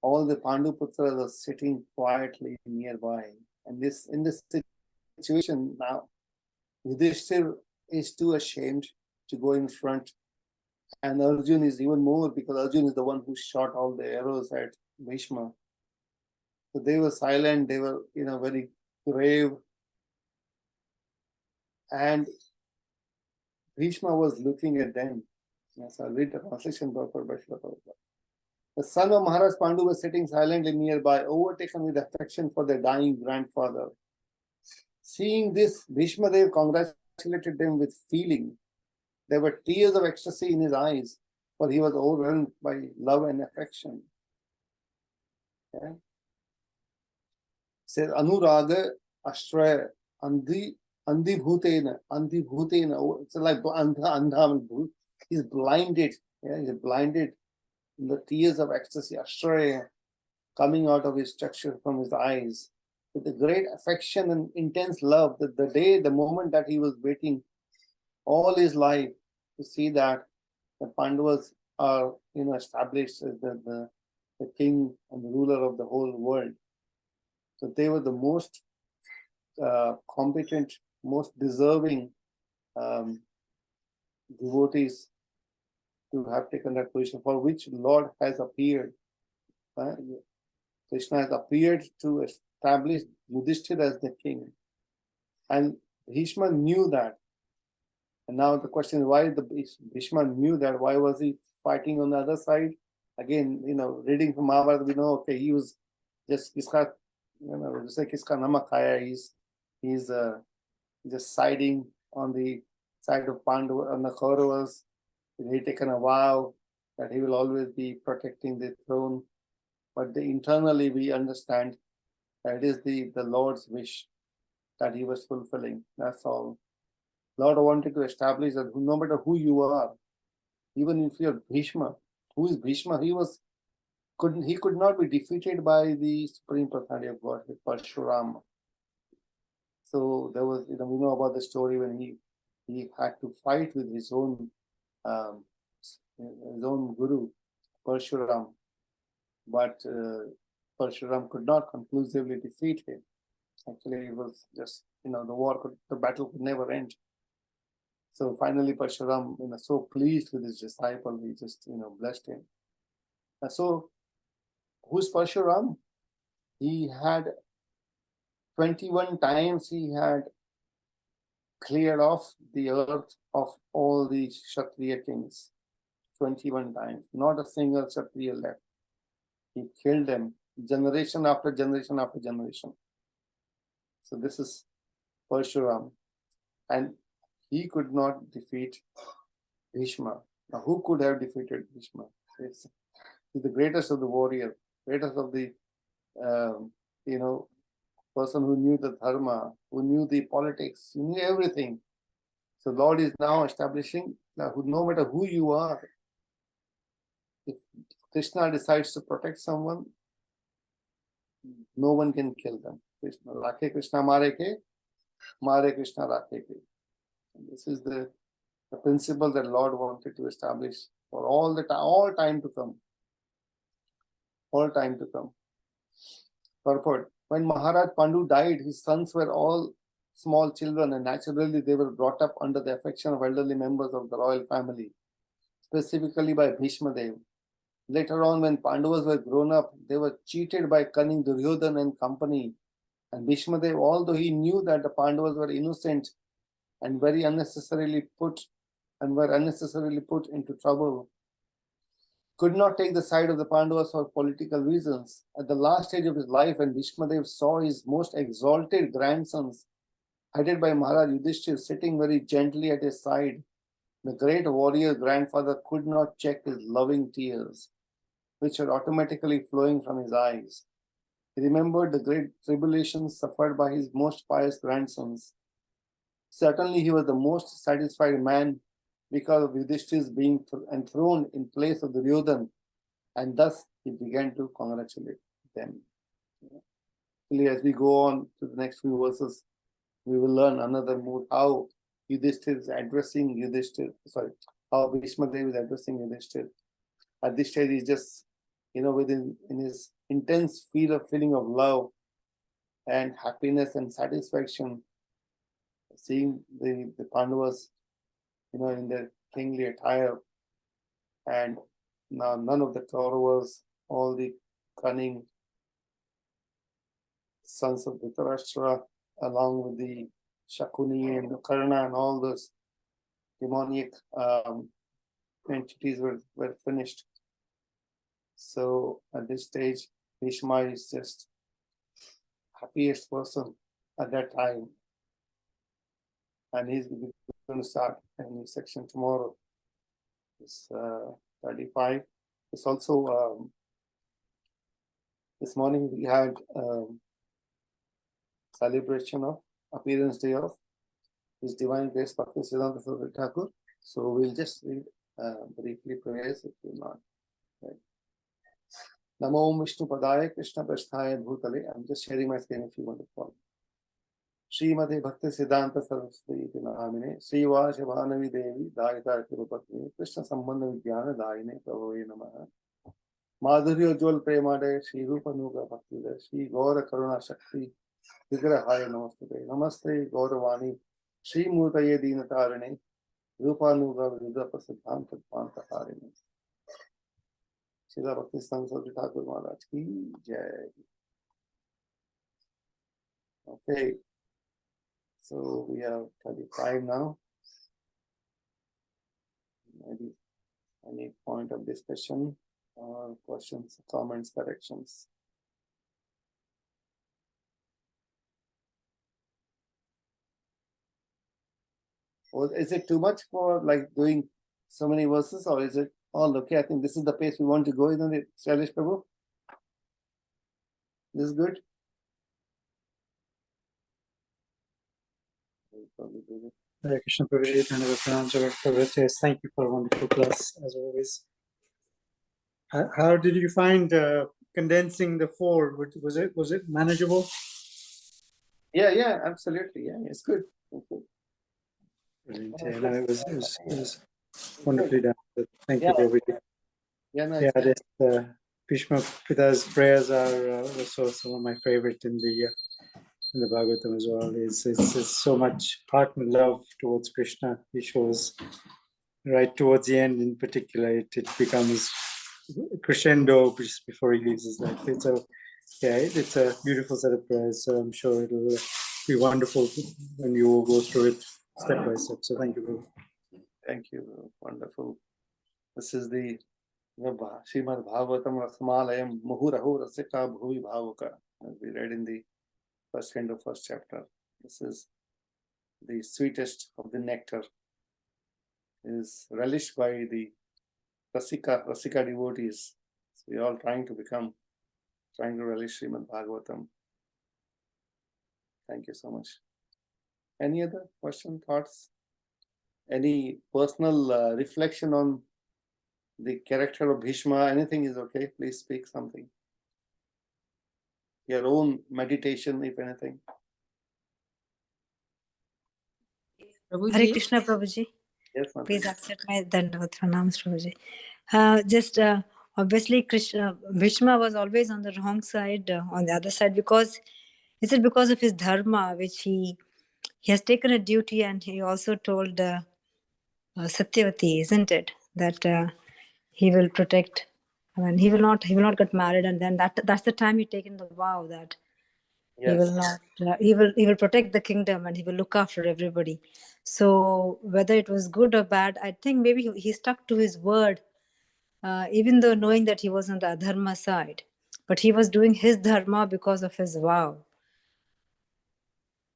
all the Panduputras are sitting quietly nearby. And in this situation now, Yudhishthir is too ashamed to go in front. And Arjun is even more, because Arjun is the one who shot all the arrows at Bhishma. So they were silent, they were very grave. And Bhishma was looking at them. Yes, I'll read the translation by Prabhu. The son of Maharaj Pandu was sitting silently nearby, overtaken with affection for their dying grandfather. Seeing this, Bhishma Dev congratulated them with feeling. There were tears of ecstasy in his eyes, for he was overwhelmed by love and affection. Okay. Says Anuraga Ashraya Andhi Bhutena. It's like Andha. He's blinded. Yeah, he's blinded. The tears of ecstasy, Ashraya, coming out of his structure from his eyes, with a great affection and intense love. That the moment that he was waiting all his life to see that the Pandavas are established as the king and the ruler of the whole world. So they were the most competent, most deserving devotees to have taken that position, for which Lord has appeared. Krishna has appeared to establish Yudhishthira as the king. And Bhishma knew that. And now the question is, why Bhishma knew that? Why was he fighting on the other side? Again, reading from Mahabharata, we know, okay, he was just, just like kiska namak khaya, he's just siding on the side of Pandava and the Kauravas. He taken a vow that he will always be protecting the throne. But internally we understand that it is the Lord's wish that he was fulfilling. That's all. Lord wanted to establish that no matter who you are, even if you're Bhishma, who is Bhishma? He could not be defeated by the Supreme Personality of Godhead, Parshuram. So there was, we know about the story when he had to fight with his own guru, Parshuram, but Parshuram could not conclusively defeat him. Actually, it was just, the battle could never end. So finally, Parshuram, so pleased with his disciple, he just, blessed him. And so, who's Parshuram? He had 21 times he had cleared off the earth of all the Kshatriya kings. 21 times. Not a single Kshatriya left. He killed them generation after generation after generation. So this is Parshuram. And he could not defeat Bhishma. Now, who could have defeated Bhishma? He's the greatest of the warriors, greatest of the, person who knew the dharma, who knew the politics, who knew everything. So Lord is now establishing that no matter who you are, if Krishna decides to protect someone, no one can kill them. Krishna, Rakhe Krishna Mare Ke, Mare Krishna Rakhe Ke. This is the principle that Lord wanted to establish for all time to come. All time to come. Purport. When Maharaj Pandu died, his sons were all small children, and naturally they were brought up under the affection of elderly members of the royal family, specifically by Bhishma Dev. Later on, when Pandavas were grown up, they were cheated by cunning Duryodhana and company. And Bhishma Dev, although he knew that the Pandavas were innocent and were unnecessarily put into trouble, could not take the side of the Pandavas for political reasons. At the last stage of his life, when Bhishma Dev saw his most exalted grandsons, headed by Maharaj Yudhishthir, sitting very gently at his side, the great warrior grandfather could not check his loving tears, which were automatically flowing from his eyes. He remembered the great tribulations suffered by his most pious grandsons. Certainly, he was the most satisfied man because of Yudhishthir's being enthroned in place of Duryodhana, and thus he began to congratulate them. As we go on to the next few verses, we will learn another mood, how Yudhishthir is addressing how Bhishma Dev is addressing Yudhishthir. At this stage, he's just, in his intense feeling of love and happiness and satisfaction, seeing the Pandavas, in their kingly attire, and now none of the Kauravas, all the cunning sons of Dhritarashtra, along with the Shakuni and Karna and all those demoniac entities were finished. So at this stage, Bhishma is just happiest person at that time. And he's going to start a new section tomorrow. It's 35. It's also, this morning we had celebration of appearance day of His Divine Grace Bhakti Siddhanta Saraswati Thakur. So we'll just read briefly prayers if you're not. Right. Namo Vishnu Padaya Krishna Prasthaya Bhutale. I'm just sharing my screen if you want to follow. Srimati Bhakti Siddhanta Saraswati Namine Sriva Shabhanavi Devi Daita Tirupatni Krishna Sambandha Vijnana Daine Prabhuve Namaha Madhurya Ujjwal Premade Shri Rupanuga Bhakti Shri Gaura Karuna Shakti Vigrahaya Namaste Namaste Gauravani Shri Murtaye Dinatarane Rupanuga Vidya Prasiddhanta Panta Harine Srila Bhakti Saraswati Thakur Maharaj Ki Jai. Okay. So we have 35 now. Maybe any point of discussion or questions, comments, corrections? Or is it too much for like doing so many verses, or is it all okay? I think this is the pace we want to go, isn't it, Shailesh Prabhu? This is good. Hare Krishna Prabhuji, Dhanava Pranam Jagat Prabhuji. Yes, thank you for a wonderful class as always. How did you find condensing the four? Was it manageable? Yeah, absolutely. Yeah, it's good. It's good. Brilliant. Yeah, no, it was wonderfully done. Thank you, Yeah. Prabhuji. Yeah, no, Yeah, it's this Bhishma Pita's prayers are also some of my favorite in the Bhagavatam as well. It's so much heart and love towards Krishna. He shows right towards the end, in particular, it becomes crescendo just before he leaves his life. It's a beautiful set of prayers. So I'm sure it'll be wonderful when you all go through it step by step. So thank you, Prabhu. Thank you. Wonderful. This is the Srimad Bhagavatam Rasmalayam Muhurahu Rasika Bhuvi Bhavaka, as we read in the first end of first chapter. This is the sweetest of the nectar, is relished by the Rasika devotees. So we're all trying to relish Srimad Bhagavatam. Thank you so much. Any other question, thoughts? Any personal reflection on the character of Bhishma? Anything is okay. Please speak something. Your own meditation, if anything. Prabhuji? Hare Krishna, Prabhuji. Yes, Mataji. Please accept my Dandavat Pranams, Prabhuji. Just obviously, Bhishma was always on the wrong side, on the other side, because of his dharma, which he has taken a duty, and he also told Satyavati, isn't it, that he will protect. I mean, he will not get married, and then that's the time he taken the vow that he will not. He will protect the kingdom, and he will look after everybody. So whether it was good or bad, I think maybe he stuck to his word, even though knowing that he was on the adharma side, but he was doing his dharma because of his vow.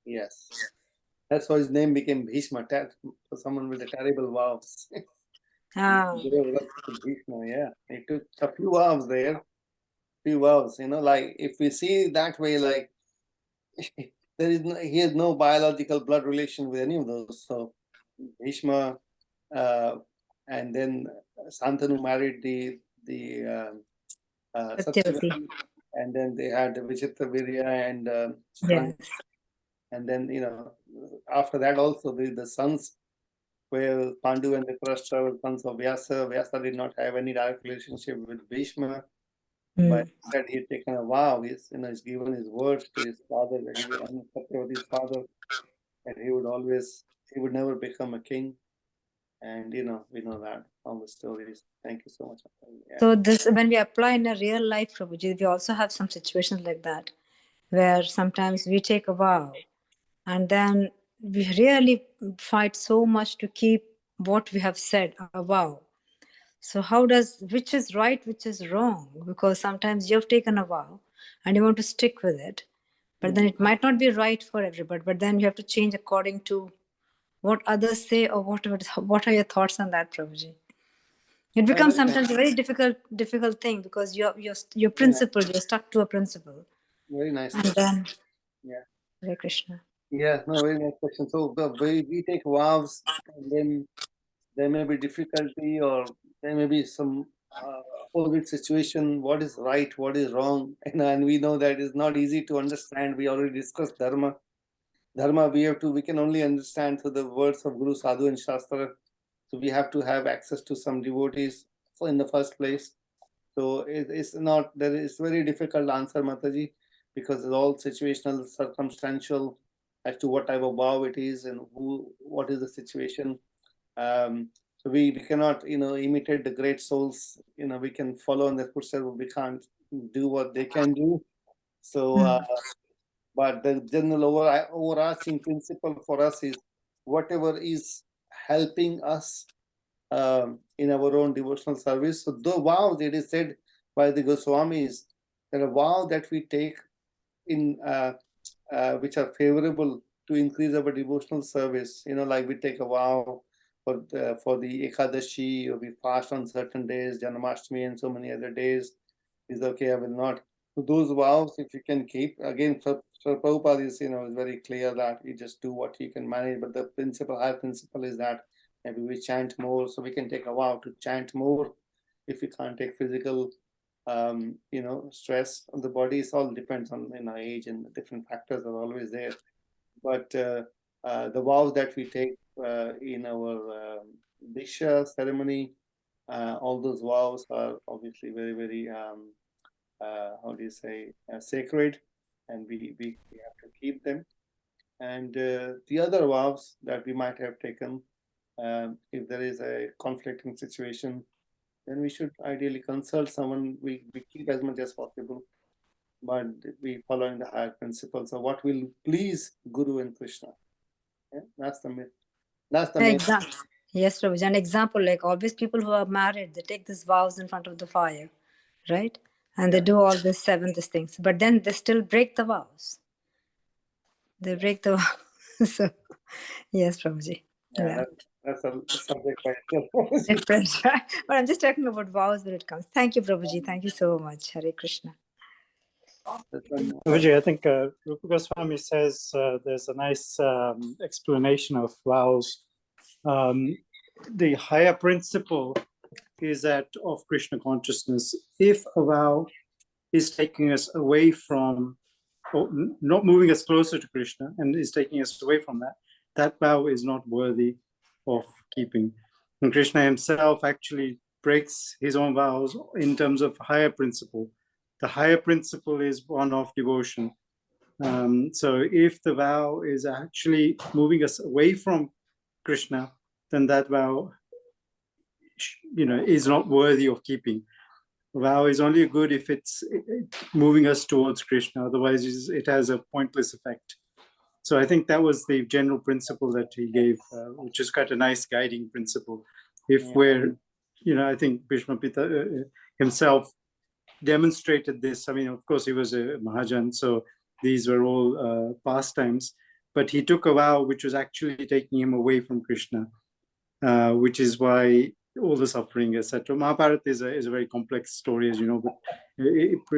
Yes. That's why his name became Bhishma, for someone with a terrible vows. Bhishma, yeah. He took a few vows there. Few vows, like if we see that way, like he has no biological blood relation with any of those. So Bhishma, and then Santanu married the Satyavati, and then they had Vichitravirya and Yes. and then after that also the sons were Pandu and Dhritarashtra were sons of Vyasa. Vyasa did not have any direct relationship with Bhishma, but instead he had taken a vow. He's given his words to his father, Satyavati's father, that he would never become a king. And we know that all the stories. Thank you so much. Yeah. So this, when we apply in a real life, Prabhuji, we also have some situations like that, where sometimes we take a vow, and then we really fight so much to keep what we have said, a vow. So which is right, which is wrong? Because sometimes you have taken a vow and you want to stick with it, but then it might not be right for everybody, but then you have to change according to what others say, or what are your thoughts on that, Prabhuji? It becomes sometimes a very difficult thing, because your principle, you're stuck to a principle. Very nice. And then, yeah. Hare Krishna. Yeah, no, very nice question. So the way we take vows, and then there may be difficulty, or there may be some opposite situation. What is right? What is wrong? And we know that it's not easy to understand. We already discussed dharma. Dharma, we can only understand through the words of Guru, Sadhu, and Shastra. So we have to have access to some devotees in the first place. So it's very difficult to answer, Mataji, because it's all situational, circumstantial as to what type of vow it is and what is the situation. So we cannot, imitate the great souls. We can follow in their footsteps, but we can't do what they can do. So, but the general overarching principle for us is whatever is helping us in our own devotional service. So the vows, it is said by the Goswamis, that a vow that we take in which are favorable to increase our devotional service. Like we take a vow for the Ekadashi, or we fast on certain days, Janmashtami and so many other days. Is okay, I will not. So those vows, if you can keep, again, for Prabhupada is, is very clear that you just do what you can manage. But the higher principle is that maybe we chant more, so we can take a vow to chant more. If we can't take physical, stress on the body, it all depends on age, and the different factors are always there. But the vows that we take in our Diksha ceremony, all those vows are obviously very, very sacred, and we have to keep them. And the other vows that we might have taken, if there is a conflicting situation, then we should ideally consult someone. We keep as much as possible, but we following the higher principles of what will please Guru and Krishna. Yeah? That's the main. Exactly. Yes, Prabhuji. An example, like always people who are married, they take these vows in front of the fire, right? And they do all these things, but then they still break the vows. They break the vows. So, yes, Prabhuji. Yeah, that's a subject by itself. Different. But I'm just talking about vows when it comes. Thank you, Prabhuji. Thank you so much. Hare Krishna. Prabhuji, I think Rupa Goswami says there's a nice explanation of vows. The higher principle is that of Krishna consciousness. If a vow is taking us away from, or not moving us closer to Krishna, and is taking us away from that, that vow is not worthy of keeping. And Krishna himself actually breaks his own vows in terms of higher principle. The higher principle is one of devotion. So if the vow is actually moving us away from Krishna, then that vow, is not worthy of keeping. Vow is only good if it's moving us towards Krishna. Otherwise, it has a pointless effect. So I think that was the general principle that he gave, which is quite a nice guiding principle. If we're, I think Bhishma Pita himself demonstrated this. I mean, of course, he was a Mahajan, so these were all pastimes. But he took a vow which was actually taking him away from Krishna, which is why all the suffering, etc. Mahabharata is a very complex story, as you know, but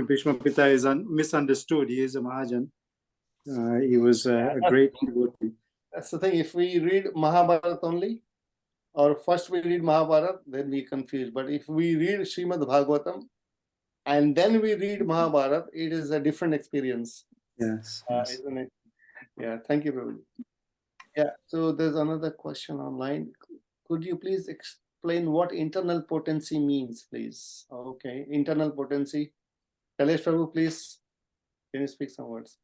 Bhishma Pita is misunderstood. He is a Mahajan. He was a great devotee. That's the thing. If we read Mahabharata only, or first we read Mahabharata, then we confuse. But if we read Srimad Bhagavatam and then we read Mahabharata, it is a different experience. Yes. Isn't it? Yeah, thank you, Prabhu. Yeah, so there's another question online. Could you please explain what internal potency means, please? Okay, internal potency. Kailash Prabhu, please, can you speak some words?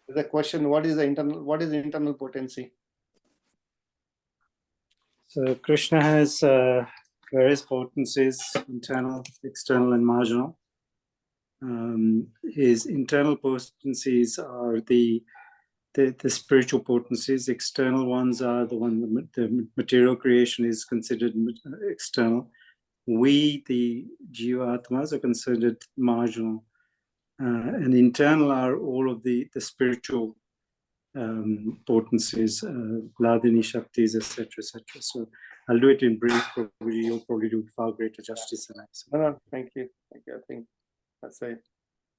There's a question, what is internal potency? So Krishna has various potencies, internal, external, and marginal. His internal potencies are the spiritual potencies. External ones are the material creation is considered external. We, the Jiva Atmas, are considered marginal. And internal are all of the spiritual potencies, Ladini Shaktis, etc., etc. So I'll do it in brief. Probably you'll probably do far greater justice than I. No, thank you. I think that's it.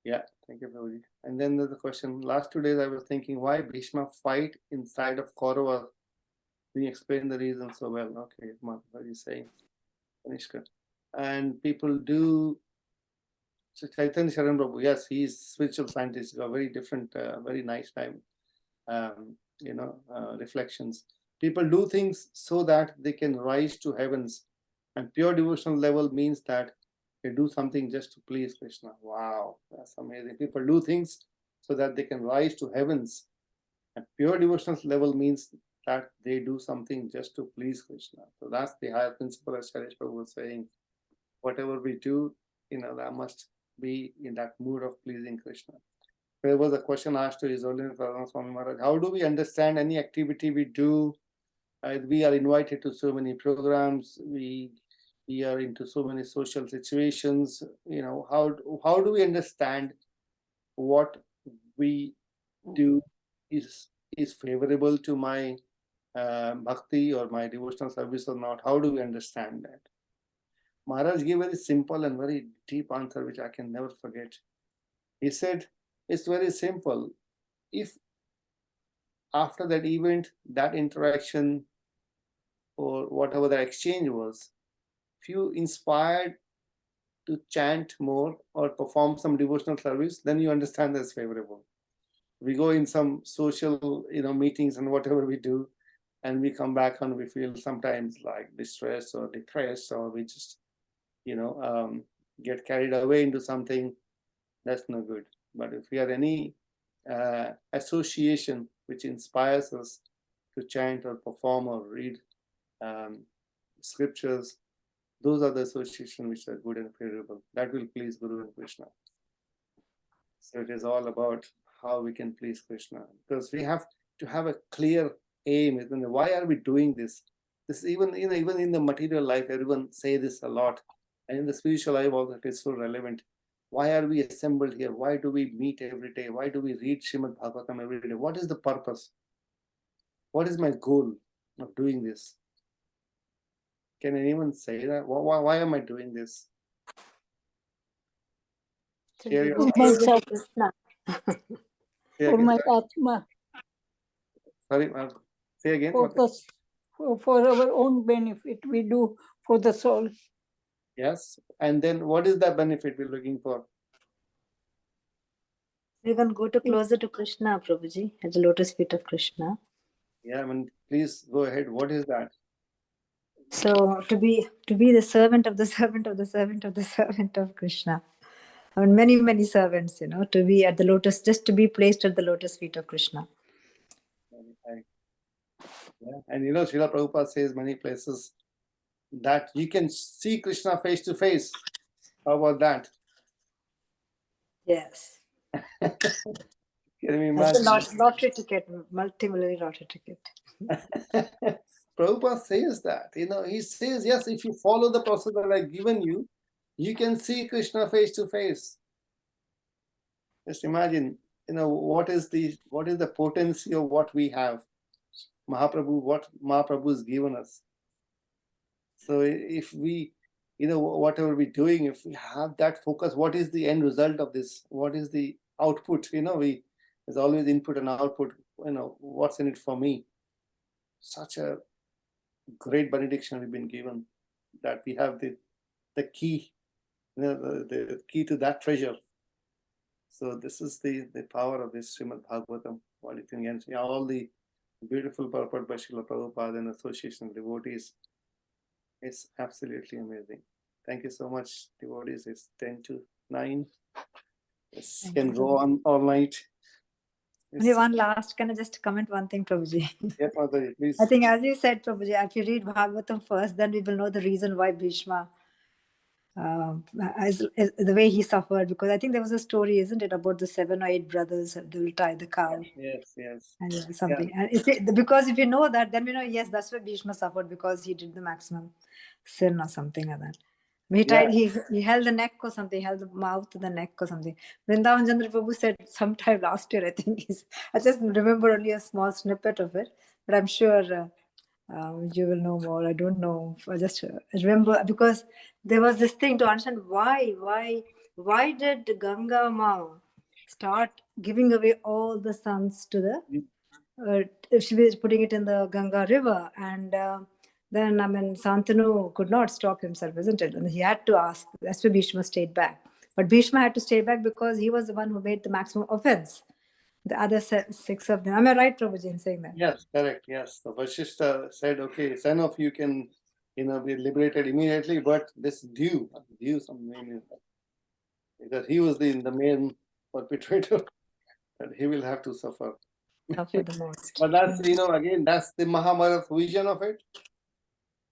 Yeah, thank you, Prabhuji. And then there's a question. Last 2 days I was thinking, why Bhishma fight inside of Kaurava? We explained the reason so well. Okay, what are you saying? Kanishka. And people do. So Chaitanya Sharan Prabhu, yes, he's spiritual scientist. He's got very different, very nice time, reflections. People do things so that they can rise to heavens, and pure devotional level means that they do something just to please Krishna. Wow, that's amazing. People do things so that they can rise to heavens, and pure devotional level means that they do something just to please Krishna. So that's the higher principle, as Shailesh Prabhu was saying. Whatever we do, that must be in that mood of pleasing Krishna. There was a question asked to His Holiness Swami Maharaj, how do we understand any activity we do? We are invited to so many programs, we are into so many social situations. How do we understand what we do is is favorable to my bhakti or my devotional service or not? How do we understand that? Maharaj gave a very simple and very deep answer, which I can never forget. He said, it's very simple. If after that event, that interaction or whatever the exchange was, if you inspired to chant more or perform some devotional service, then you understand that's favorable. We go in some social, meetings and whatever we do, and we come back and we feel sometimes like distressed or depressed, or we just, get carried away into something. That's no good. But if we have any association which inspires us to chant or perform or read scriptures, those are the associations which are good and favorable. That will please Guru and Krishna. So it is all about how we can please Krishna, because we have to have a clear aim. Why are we doing this? This even in the material life, everyone say this a lot, and in the spiritual life also it is so relevant. Why are we assembled here? Why do we meet every day? Why do we read Srimad Bhagavatam every day? What is the purpose? What is my goal of doing this? Can anyone say that? Why am I doing this? To Share give your For praise to myself, Krishna. say for again. my Atma, Sorry, say again. for, for our own benefit, we do for the soul. Yes. And then what is the benefit we're looking for? We can go to closer to Krishna, Prabhuji, at the lotus feet of Krishna. Yeah, please go ahead. What is that? So to be the servant of the servant of the servant of the servant of Krishna. I mean, many servants, to be at the lotus, just to be placed at the lotus feet of Krishna. Yeah. And Srila Prabhupada says many places that you can see Krishna face to face. How about that? Yes. Can you That's imagine? a lottery ticket, multi-million lottery ticket. Prabhupada says that. He says, yes, if you follow the process that I've given you, you can see Krishna face to face. Just imagine, what is the potency of what we have. What Mahaprabhu has given us. So if we, whatever we're doing, if we have that focus, what is the end result of this? What is the output? There's always input and output. What's in it for me? Such a great benediction we've been given, that we have the key, the key to that treasure. So this is the power of this Srimad Bhagavatam. What you can get, all the beautiful purport by Srila Prabhupada and association of devotees. It's absolutely amazing. Thank you so much, devotees. It's 10 to 9. This can go on all night. Only one last, can I just comment one thing, Prabhuji? Yes, Mataji, please. I think as you said, Prabhuji, if you read Bhagavatam first, then we will know the reason why Bhishma, as the way he suffered, because I think there was a story, isn't it, about the 7 or 8 brothers, they will tie the cow. Yes. And something. Yeah. And because if you know that, then we know, yes, that's why Bhishma suffered, because he did the maximum sin or something like that. He tried, he held the neck or something, held the mouth to the neck or something. Vrindavan Chandra Prabhu said sometime last year, I think. I just remember only a small snippet of it, but I'm sure you will know more. I don't know. I just remember, because there was this thing to understand why did Ganga Ma start giving away all the sons to the if she was putting it in the Ganga river, and then Santanu could not stop himself, isn't it? And he had to ask. That's why Bhishma stayed back. But Bhishma had to stay back because he was the one who made the maximum offense. The other 6 of them. Am I right, Prabhuji, in saying that? Yes, correct. Yes. So Vashishta said, okay, son of you can, be liberated immediately, but this due some name is that. Because he was the main perpetrator, and he will have to suffer. Suffer the most. But that's, again, that's the Mahabharata vision of it.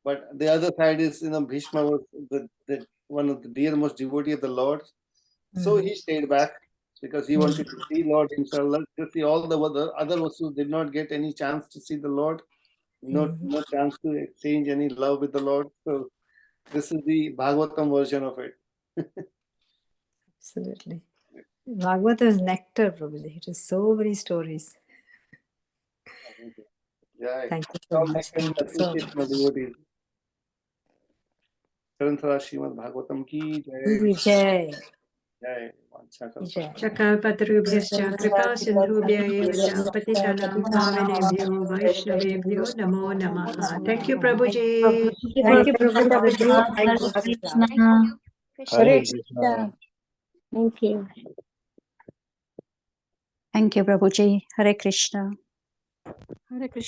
But the other side is, Bhishma was the one of the dearest devotee of the Lord. So he stayed back because he wanted to see Lord himself. To see all the other Vasus did not get any chance to see the Lord. No chance to exchange any love with the Lord. So this is the Bhagavatam version of it. Absolutely. Bhagavata is nectar, Prabhuji. It is so many stories. Jai. Thank you so All much. excellent Thank you so appreciation of much. devotees. Charanthara Srimad Bhagavatam ki jai. Jai. Jai. Vancha kalpa. Jai. चक्रपतरुभ्यश्च कृपा सिन्धुभ्य एव च पतितानां पावनेभ्यो वैष्णवेभ्यो नमो नमः. Thank you, Prabhuji. Thank you, Prabhuji. Thank you, Krishna. Hare Hare Krishna. Krishna. Thank you. Thank you, Prabhuji. Hare Krishna. Hare Krishna.